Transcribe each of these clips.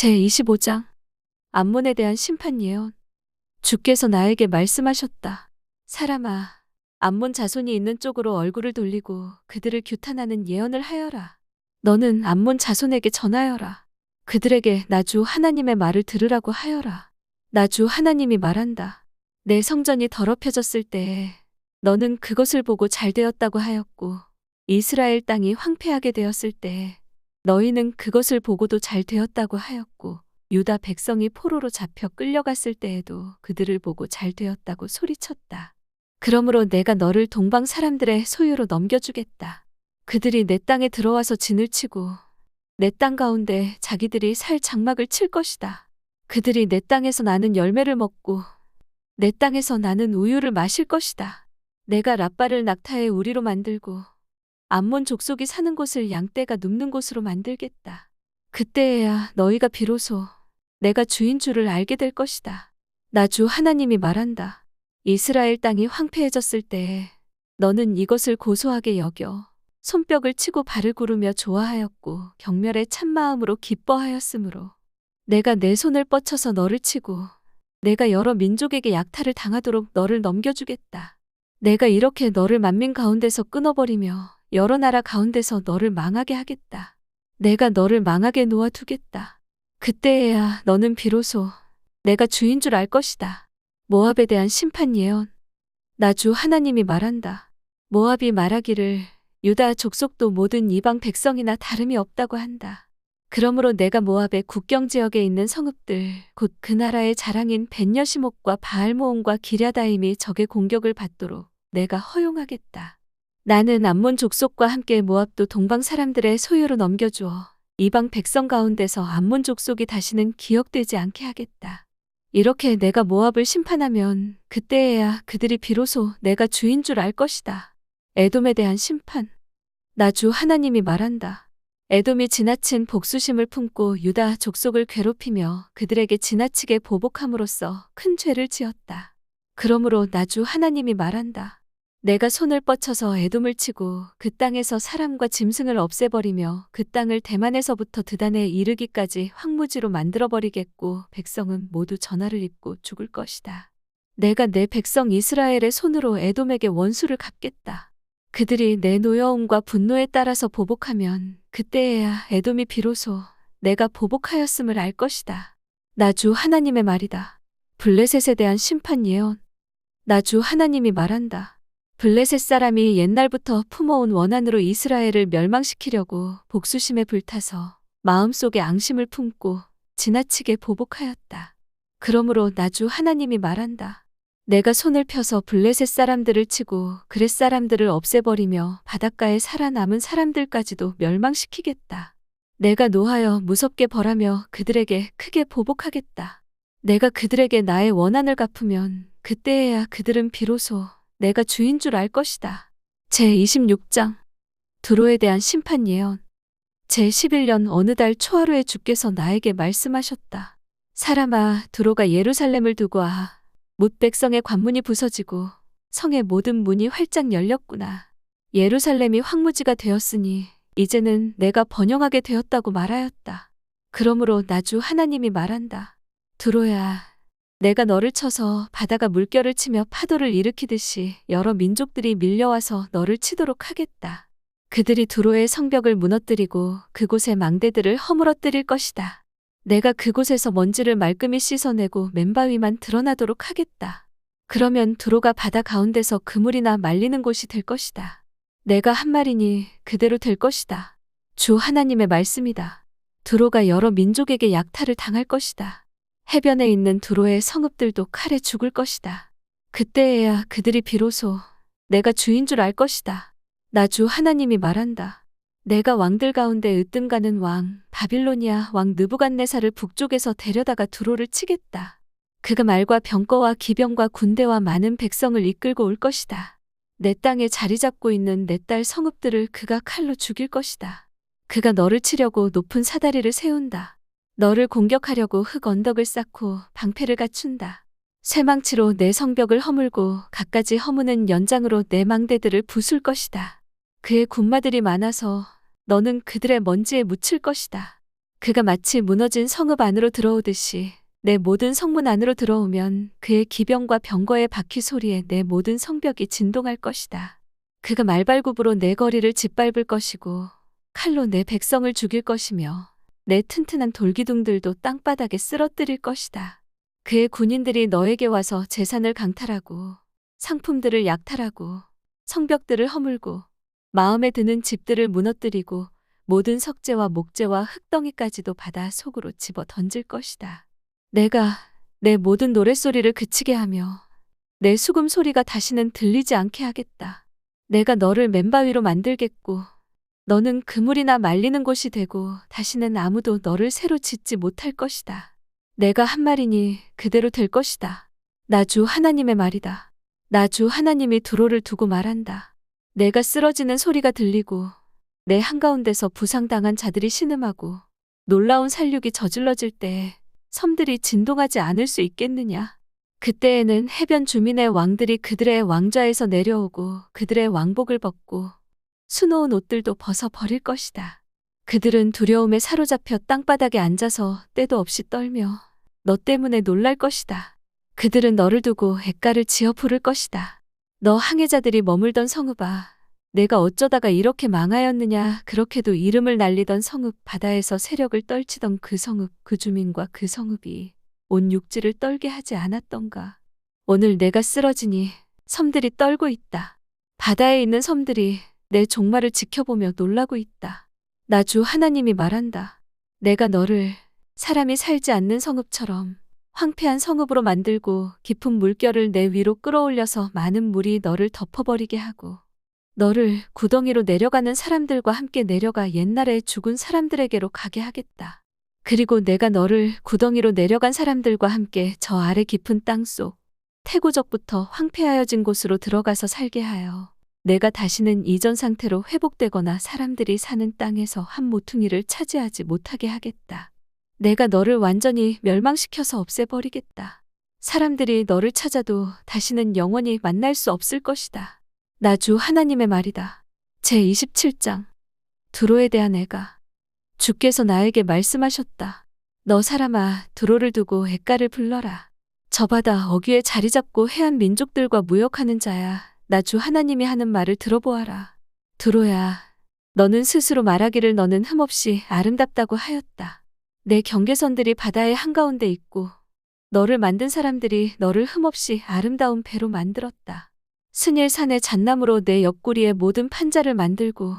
제25장 암몬에 대한 심판 예언. 주께서 나에게 말씀하셨다. 사람아, 암몬 자손이 있는 쪽으로 얼굴을 돌리고 그들을 규탄하는 예언을 하여라. 너는 암몬 자손에게 전하여라. 그들에게 나 주 하나님의 말을 들으라고 하여라. 나 주 하나님이 말한다. 내 성전이 더럽혀졌을 때에 너는 그것을 보고 잘 되었다고 하였고, 이스라엘 땅이 황폐하게 되었을 때에 너희는 그것을 보고도 잘 되었다고 하였고, 유다 백성이 포로로 잡혀 끌려갔을 때에도 그들을 보고 잘 되었다고 소리쳤다. 그러므로 내가 너를 동방 사람들의 소유로 넘겨주겠다. 그들이 내 땅에 들어와서 진을 치고 내 땅 가운데 자기들이 살 장막을 칠 것이다. 그들이 내 땅에서 나는 열매를 먹고 내 땅에서 나는 우유를 마실 것이다. 내가 랍바를 낙타의 우리로 만들고 암몬 족속이 사는 곳을 양떼가 눕는 곳으로 만들겠다. 그때에야 너희가 비로소 내가 주인 줄을 알게 될 것이다. 나 주 하나님이 말한다. 이스라엘 땅이 황폐해졌을 때에 너는 이것을 고소하게 여겨 손뼉을 치고 발을 구르며 좋아하였고 경멸의 참마음으로 기뻐하였으므로 내가 내 손을 뻗쳐서 너를 치고 내가 여러 민족에게 약탈을 당하도록 너를 넘겨주겠다. 내가 이렇게 너를 만민 가운데서 끊어버리며 여러 나라 가운데서 너를 망하게 하겠다. 내가 너를 망하게 놓아두겠다. 그때에야 너는 비로소 내가 주인 줄 알 것이다. 모압에 대한 심판 예언. 나 주 하나님이 말한다. 모압이 말하기를 유다 족속도 모든 이방 백성이나 다름이 없다고 한다. 그러므로 내가 모압의 국경 지역에 있는 성읍들 곧 그 나라의 자랑인 벳여시목과 바알모온과 기랴다임이 적의 공격을 받도록 내가 허용하겠다. 나는 암몬 족속과 함께 모압도 동방 사람들의 소유로 넘겨주어 이방 백성 가운데서 암몬 족속이 다시는 기억되지 않게 하겠다. 이렇게 내가 모압을 심판하면 그때에야 그들이 비로소 내가 주인 줄 알 것이다. 에돔에 대한 심판. 나 주 하나님이 말한다. 에돔이 지나친 복수심을 품고 유다 족속을 괴롭히며 그들에게 지나치게 보복함으로써 큰 죄를 지었다. 그러므로 나 주 하나님이 말한다. 내가 손을 뻗쳐서 에돔을 치고 그 땅에서 사람과 짐승을 없애버리며 그 땅을 대만에서부터 드단에 이르기까지 황무지로 만들어버리겠고 백성은 모두 전화를 입고 죽을 것이다. 내가 내 백성 이스라엘의 손으로 에돔에게 원수를 갚겠다. 그들이 내 노여움과 분노에 따라서 보복하면 그때에야 에돔이 비로소 내가 보복하였음을 알 것이다. 나 주 하나님의 말이다. 블레셋에 대한 심판 예언. 나 주 하나님이 말한다. 블레셋 사람이 옛날부터 품어온 원한으로 이스라엘을 멸망시키려고 복수심에 불타서 마음속에 앙심을 품고 지나치게 보복하였다. 그러므로 나 주 하나님이 말한다. 내가 손을 펴서 블레셋 사람들을 치고 그렛 사람들을 없애버리며 바닷가에 살아남은 사람들까지도 멸망시키겠다. 내가 노하여 무섭게 벌하며 그들에게 크게 보복하겠다. 내가 그들에게 나의 원한을 갚으면 그때에야 그들은 비로소 내가 주인 줄 알 것이다. 제26장 두로에 대한 심판 예언. 제11년 어느 달 초하루에 주께서 나에게 말씀하셨다. 사람아, 두로가 예루살렘을 두고 뭇 백성의 관문이 부서지고 성의 모든 문이 활짝 열렸구나. 예루살렘이 황무지가 되었으니 이제는 내가 번영하게 되었다고 말하였다. 그러므로 나 주 하나님이 말한다. 두로야, 내가 너를 쳐서 바다가 물결을 치며 파도를 일으키듯이 여러 민족들이 밀려와서 너를 치도록 하겠다. 그들이 두로의 성벽을 무너뜨리고 그곳의 망대들을 허물어뜨릴 것이다. 내가 그곳에서 먼지를 말끔히 씻어내고 맨바위만 드러나도록 하겠다. 그러면 두로가 바다 가운데서 그물이나 말리는 곳이 될 것이다. 내가 한 말이니 그대로 될 것이다. 주 하나님의 말씀이다. 두로가 여러 민족에게 약탈을 당할 것이다. 해변에 있는 두로의 성읍들도 칼에 죽을 것이다. 그때에야 그들이 비로소 내가 주인 줄 알 것이다. 나 주 하나님이 말한다. 내가 왕들 가운데 으뜸가는 왕 바빌로니아 왕 느부갓네살을 북쪽에서 데려다가 두로를 치겠다. 그가 말과 병거와 기병과 군대와 많은 백성을 이끌고 올 것이다. 내 땅에 자리 잡고 있는 내 딸 성읍들을 그가 칼로 죽일 것이다. 그가 너를 치려고 높은 사다리를 세운다. 너를 공격하려고 흙 언덕을 쌓고 방패를 갖춘다. 쇠망치로 내 성벽을 허물고 갖가지 허무는 연장으로 내 망대들을 부술 것이다. 그의 군마들이 많아서 너는 그들의 먼지에 묻힐 것이다. 그가 마치 무너진 성읍 안으로 들어오듯이 내 모든 성문 안으로 들어오면 그의 기병과 병거의 바퀴 소리에 내 모든 성벽이 진동할 것이다. 그가 말발굽으로 내 거리를 짓밟을 것이고 칼로 내 백성을 죽일 것이며 내 튼튼한 돌기둥들도 땅바닥에 쓰러뜨릴 것이다. 그의 군인들이 너에게 와서 재산을 강탈하고 상품들을 약탈하고 성벽들을 허물고 마음에 드는 집들을 무너뜨리고 모든 석재와 목재와 흙덩이까지도 바다 속으로 집어 던질 것이다. 내가 내 모든 노랫소리를 그치게 하며 내 수금 소리가 다시는 들리지 않게 하겠다. 내가 너를 맨바위로 만들겠고 너는 그물이나 말리는 곳이 되고 다시는 아무도 너를 새로 짓지 못할 것이다. 내가 한 말이니 그대로 될 것이다. 나 주 하나님의 말이다. 나 주 하나님이 두로를 두고 말한다. 내가 쓰러지는 소리가 들리고 내 한가운데서 부상당한 자들이 신음하고 놀라운 살육이 저질러질 때에 섬들이 진동하지 않을 수 있겠느냐. 그때에는 해변 주민의 왕들이 그들의 왕좌에서 내려오고 그들의 왕복을 벗고 수놓은 옷들도 벗어버릴 것이다. 그들은 두려움에 사로잡혀 땅바닥에 앉아서 때도 없이 떨며 너 때문에 놀랄 것이다. 그들은 너를 두고 액가를 지어 부를 것이다. 너 항해자들이 머물던 성읍아, 내가 어쩌다가 이렇게 망하였느냐. 그렇게도 이름을 날리던 성읍, 바다에서 세력을 떨치던 그 성읍, 그 주민과 그 성읍이 온 육지를 떨게 하지 않았던가. 오늘 내가 쓰러지니 섬들이 떨고 있다. 바다에 있는 섬들이 내 종말을 지켜보며 놀라고 있다. 나 주 하나님이 말한다. 내가 너를 사람이 살지 않는 성읍처럼 황폐한 성읍으로 만들고 깊은 물결을 내 위로 끌어올려서 많은 물이 너를 덮어버리게 하고 너를 구덩이로 내려가는 사람들과 함께 내려가 옛날에 죽은 사람들에게로 가게 하겠다. 그리고 내가 너를 구덩이로 내려간 사람들과 함께 저 아래 깊은 땅속 태고적부터 황폐하여진 곳으로 들어가서 살게 하여 내가 다시는 이전 상태로 회복되거나 사람들이 사는 땅에서 한 모퉁이를 차지하지 못하게 하겠다. 내가 너를 완전히 멸망시켜서 없애버리겠다. 사람들이 너를 찾아도 다시는 영원히 만날 수 없을 것이다. 나 주 하나님의 말이다. 제27장 두로에 대한 애가. 주께서 나에게 말씀하셨다. 너 사람아, 두로를 두고 액가를 불러라. 저 바다 어귀에 자리 잡고 해안 민족들과 무역하는 자야. 나 주 하나님이 하는 말을 들어보아라. 두로야, 너는 스스로 말하기를 너는 흠없이 아름답다고 하였다. 내 경계선들이 바다의 한가운데 있고 너를 만든 사람들이 너를 흠없이 아름다운 배로 만들었다. 스닐산의 잣나무로 내 옆구리에 모든 판자를 만들고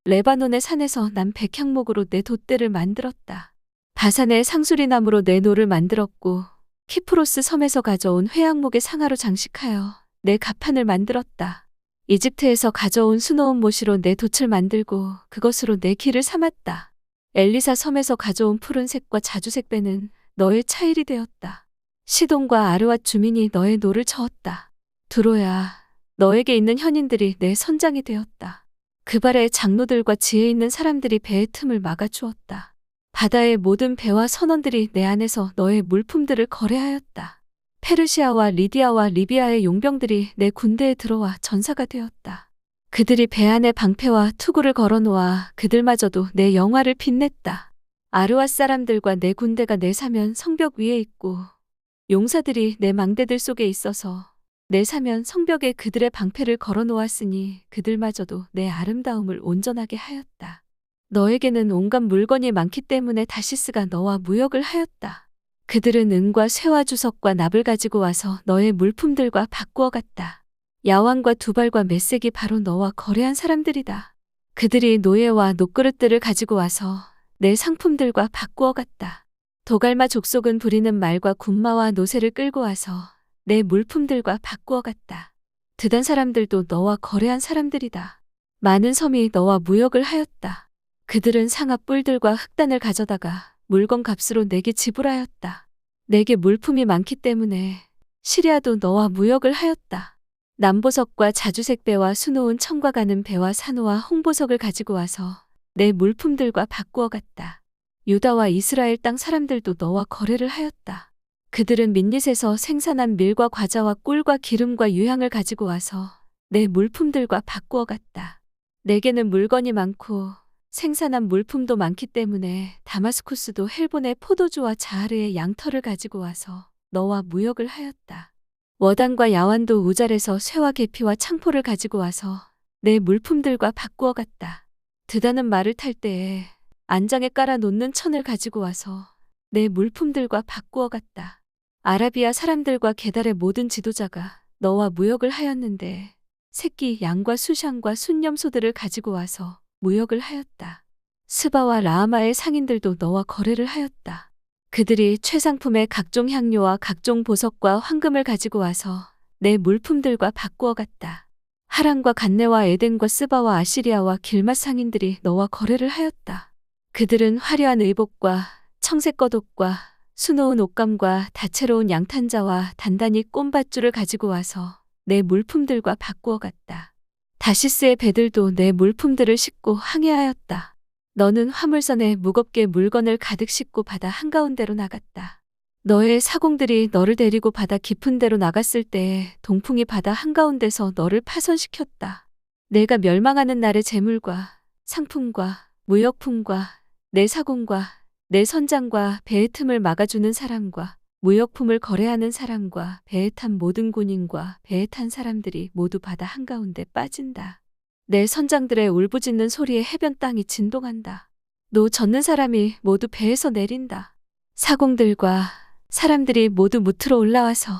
레바논의 산에서 난 백향목으로 내 돛대를 만들었다. 바산의 상수리나무로 내 노를 만들었고 키프로스 섬에서 가져온 회양목의 상아로 장식하여 내 가판을 만들었다. 이집트에서 가져온 수놓은 모시로 내 돛을 만들고 그것으로 내 길을 삼았다. 엘리사 섬에서 가져온 푸른색과 자주색 배는 너의 차일이 되었다. 시돈과 아르왓 주민이 너의 노를 저었다. 두로야, 너에게 있는 현인들이 내 선장이 되었다. 그발의 장로들과 지혜 있는 사람들이 배의 틈을 막아주었다. 바다의 모든 배와 선원들이 내 안에서 너의 물품들을 거래하였다. 페르시아와 리디아와 리비아의 용병들이 내 군대에 들어와 전사가 되었다. 그들이 배 안에 방패와 투구를 걸어놓아 그들마저도 내 영화를 빛냈다. 아르왓 사람들과 내 군대가 내 사면 성벽 위에 있고 용사들이 내 망대들 속에 있어서 내 사면 성벽에 그들의 방패를 걸어놓았으니 그들마저도 내 아름다움을 온전하게 하였다. 너에게는 온갖 물건이 많기 때문에 다시스가 너와 무역을 하였다. 그들은 은과 쇠와 주석과 납을 가지고 와서 너의 물품들과 바꾸어 갔다. 야왕과 두발과 메색이 바로 너와 거래한 사람들이다. 그들이 노예와 녹그릇들을 가지고 와서 내 상품들과 바꾸어 갔다. 도갈마 족속은 부리는 말과 군마와 노새를 끌고 와서 내 물품들과 바꾸어 갔다. 드단 사람들도 너와 거래한 사람들이다. 많은 섬이 너와 무역을 하였다. 그들은 상아 뿔들과 흑단을 가져다가 물건 값으로 내게 지불하였다. 내게 물품이 많기 때문에 시리아도 너와 무역을 하였다. 남보석과 자주색 배와 수놓은 청과 가는 배와 산호와 홍보석을 가지고 와서 내 물품들과 바꾸어 갔다. 유다와 이스라엘 땅 사람들도 너와 거래를 하였다. 그들은 민닛에서 생산한 밀과 과자와 꿀과 기름과 유향을 가지고 와서 내 물품들과 바꾸어 갔다. 내게는 물건이 많고 생산한 물품도 많기 때문에 다마스쿠스도 헬본의 포도주와 자하르의 양털을 가지고 와서 너와 무역을 하였다. 워단과 야완도 우잘에서 쇠와 계피와 창포를 가지고 와서 내 물품들과 바꾸어 갔다. 드다는 말을 탈 때에 안장에 깔아 놓는 천을 가지고 와서 내 물품들과 바꾸어 갔다. 아라비아 사람들과 게달의 모든 지도자가 너와 무역을 하였는데 새끼 양과 수샹과 순념소들을 가지고 와서 무역을 하였다. 스바와 라하마의 상인들도 너와 거래를 하였다. 그들이 최상품의 각종 향료와 각종 보석과 황금을 가지고 와서 내 물품들과 바꾸어 갔다. 하란과 간네와 에덴과 스바와 아시리아와 길맛 상인들이 너와 거래를 하였다. 그들은 화려한 의복과 청색 겉옷과 수놓은 옷감과 다채로운 양탄자와 단단히 꼼밧줄을 가지고 와서 내 물품들과 바꾸어 갔다. 다시스의 배들도 내 물품들을 싣고 항해하였다. 너는 화물선에 무겁게 물건을 가득 싣고 바다 한가운데로 나갔다. 너의 사공들이 너를 데리고 바다 깊은 데로 나갔을 때에 동풍이 바다 한가운데서 너를 파손시켰다. 내가 멸망하는 날의 재물과 상품과 무역품과 내 사공과 내 선장과 배의 틈을 막아주는 사람과 무역품을 거래하는 사람과 배에 탄 모든 군인과 배에 탄 사람들이 모두 바다 한가운데 빠진다. 내 선장들의 울부짖는 소리에 해변 땅이 진동한다. 노 젓는 사람이 모두 배에서 내린다. 사공들과 사람들이 모두 무트로 올라와서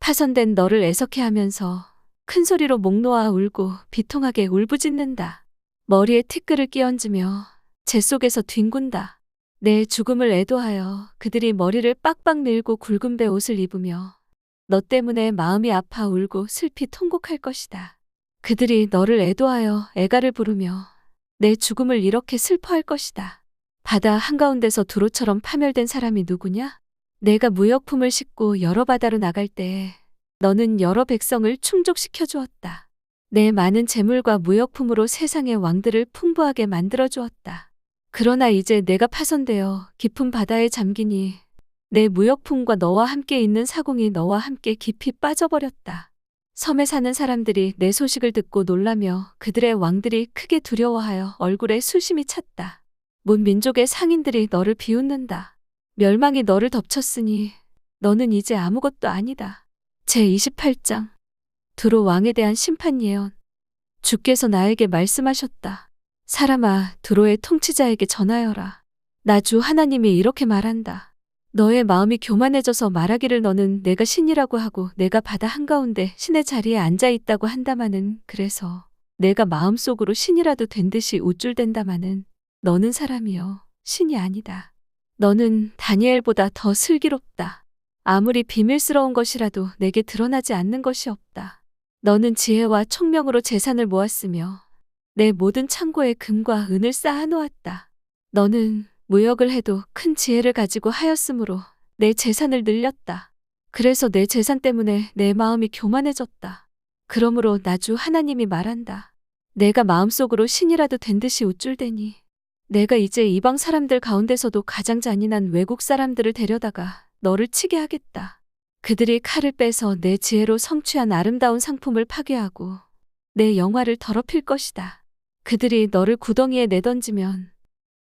파손된 너를 애석해 하면서 큰 소리로 목 놓아 울고 비통하게 울부짖는다. 머리에 티끌을 끼얹으며 재 속에서 뒹군다. 내 죽음을 애도하여 그들이 머리를 빡빡 밀고 굵은 배 옷을 입으며 너 때문에 마음이 아파 울고 슬피 통곡할 것이다. 그들이 너를 애도하여 애가를 부르며 내 죽음을 이렇게 슬퍼할 것이다. 바다 한가운데서 두로처럼 파멸된 사람이 누구냐? 내가 무역품을 싣고 여러 바다로 나갈 때에 너는 여러 백성을 충족시켜 주었다. 내 많은 재물과 무역품으로 세상의 왕들을 풍부하게 만들어 주었다. 그러나 이제 내가 파손되어 깊은 바다에 잠기니 내 무역품과 너와 함께 있는 사공이 너와 함께 깊이 빠져버렸다. 섬에 사는 사람들이 내 소식을 듣고 놀라며 그들의 왕들이 크게 두려워하여 얼굴에 수심이 찼다. 문 민족의 상인들이 너를 비웃는다. 멸망이 너를 덮쳤으니 너는 이제 아무것도 아니다. 제28장 두로 왕에 대한 심판 예언. 주께서 나에게 말씀하셨다. 사람아, 두로의 통치자에게 전하여라. 나 주 하나님이 이렇게 말한다. 너의 마음이 교만해져서 말하기를 너는 내가 신이라고 하고 내가 바다 한가운데 신의 자리에 앉아 있다고 한다마는, 그래서 내가 마음속으로 신이라도 된 듯이 우쭐댄다마는 너는 사람이여 신이 아니다. 너는 다니엘보다 더 슬기롭다. 아무리 비밀스러운 것이라도 내게 드러나지 않는 것이 없다. 너는 지혜와 총명으로 재산을 모았으며 내 모든 창고에 금과 은을 쌓아놓았다. 너는 무역을 해도 큰 지혜를 가지고 하였으므로 내 재산을 늘렸다. 그래서 내 재산 때문에 내 마음이 교만해졌다. 그러므로 나 주 하나님이 말한다. 내가 마음속으로 신이라도 된 듯이 우쭐대니 내가 이제 이방 사람들 가운데서도 가장 잔인한 외국 사람들을 데려다가 너를 치게 하겠다. 그들이 칼을 빼서 내 지혜로 성취한 아름다운 상품을 파괴하고 내 영화를 더럽힐 것이다. 그들이 너를 구덩이에 내던지면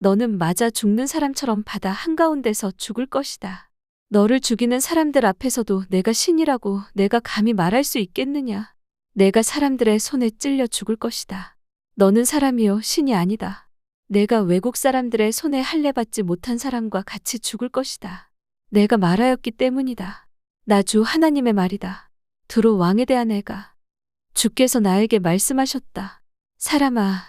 너는 맞아 죽는 사람처럼 바다 한가운데서 죽을 것이다. 너를 죽이는 사람들 앞에서도 내가 신이라고 내가 감히 말할 수 있겠느냐? 내가 사람들의 손에 찔려 죽을 것이다. 너는 사람이요 신이 아니다. 내가 외국 사람들의 손에 할례받지 못한 사람과 같이 죽을 것이다. 내가 말하였기 때문이다. 나 주 하나님의 말이다. 두로 왕에 대한 애가. 주께서 나에게 말씀하셨다. 사람아,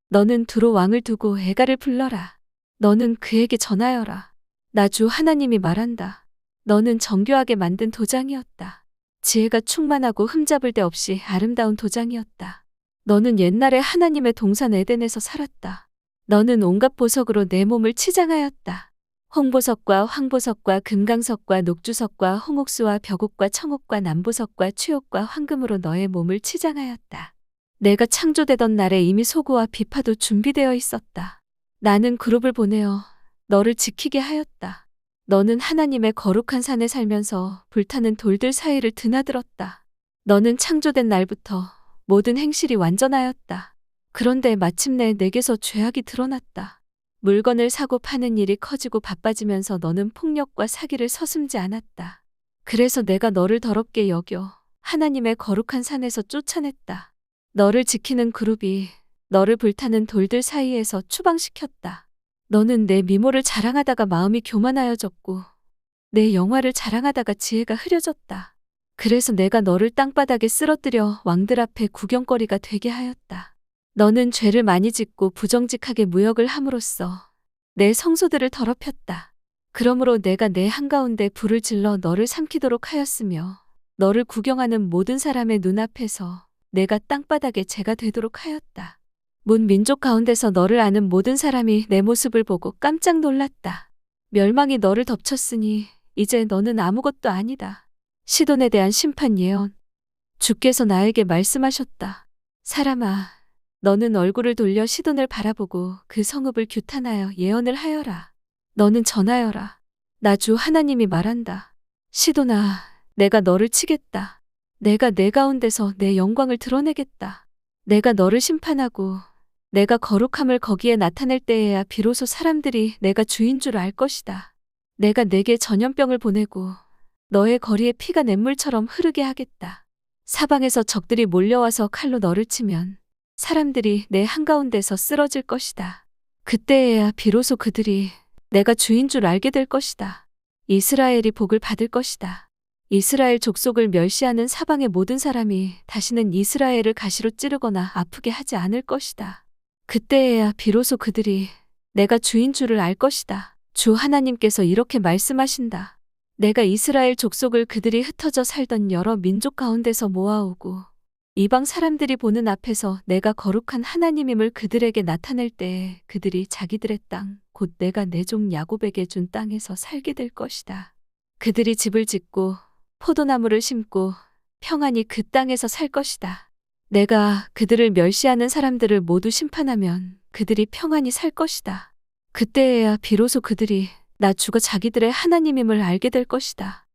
너는 두로 왕을 두고 애가를 불러라. 너는 그에게 전하여라. 나 주 하나님이 말한다. 너는 정교하게 만든 도장이었다. 지혜가 충만하고 흠잡을 데 없이 아름다운 도장이었다. 너는 옛날에 하나님의 동산 에덴에서 살았다. 너는 온갖 보석으로 내 몸을 치장하였다. 홍보석과 황보석과 금강석과 녹주석과 홍옥수와 벽옥과 청옥과 남보석과 취옥과 황금으로 너의 몸을 치장하였다. 내가 창조되던 날에 이미 소구와 비파도 준비되어 있었다. 나는 그룹을 보내어 너를 지키게 하였다. 너는 하나님의 거룩한 산에 살면서 불타는 돌들 사이를 드나들었다. 너는 창조된 날부터 모든 행실이 완전하였다. 그런데 마침내 내게서 죄악이 드러났다. 물건을 사고 파는 일이 커지고 바빠지면서 너는 폭력과 사기를 서슴지 않았다. 그래서 내가 너를 더럽게 여겨 하나님의 거룩한 산에서 쫓아냈다. 너를 지키는 그룹이 너를 불타는 돌들 사이에서 추방시켰다. 너는 내 미모를 자랑하다가 마음이 교만하여졌고 내 영화를 자랑하다가 지혜가 흐려졌다. 그래서 내가 너를 땅바닥에 쓰러뜨려 왕들 앞에 구경거리가 되게 하였다. 너는 죄를 많이 짓고 부정직하게 무역을 함으로써 내 성소들을 더럽혔다. 그러므로 내가 내 한가운데 불을 질러 너를 삼키도록 하였으며 너를 구경하는 모든 사람의 눈앞에서 내가 땅바닥에 재가 되도록 하였다. 문 민족 가운데서 너를 아는 모든 사람이 내 모습을 보고 깜짝 놀랐다. 멸망이 너를 덮쳤으니 이제 너는 아무것도 아니다. 시돈에 대한 심판 예언. 주께서 나에게 말씀하셨다. 사람아, 너는 얼굴을 돌려 시돈을 바라보고 그 성읍을 규탄하여 예언을 하여라. 너는 전하여라. 나 주 하나님이 말한다. 시돈아, 내가 너를 치겠다. 내가 내 가운데서 내 영광을 드러내겠다. 내가 너를 심판하고 내가 거룩함을 거기에 나타낼 때에야 비로소 사람들이 내가 주인 줄 알 것이다. 내가 내게 전염병을 보내고 너의 거리에 피가 냇물처럼 흐르게 하겠다. 사방에서 적들이 몰려와서 칼로 너를 치면 사람들이 내 한가운데서 쓰러질 것이다. 그때에야 비로소 그들이 내가 주인 줄 알게 될 것이다. 이스라엘이 복을 받을 것이다. 이스라엘 족속을 멸시하는 사방의 모든 사람이 다시는 이스라엘을 가시로 찌르거나 아프게 하지 않을 것이다. 그때에야 비로소 그들이 내가 주인 줄을 알 것이다. 주 하나님께서 이렇게 말씀하신다. 내가 이스라엘 족속을 그들이 흩어져 살던 여러 민족 가운데서 모아오고 이방 사람들이 보는 앞에서 내가 거룩한 하나님임을 그들에게 나타낼 때에 그들이 자기들의 땅, 곧 내가 내 종 야곱에게 준 땅에서 살게 될 것이다. 그들이 집을 짓고 포도나무를 심고 평안히 그 땅에서 살 것이다. 내가 그들을 멸시하는 사람들을 모두 심판하면 그들이 평안히 살 것이다. 그때에야 비로소 그들이 나 주가 자기들의 하나님임을 알게 될 것이다.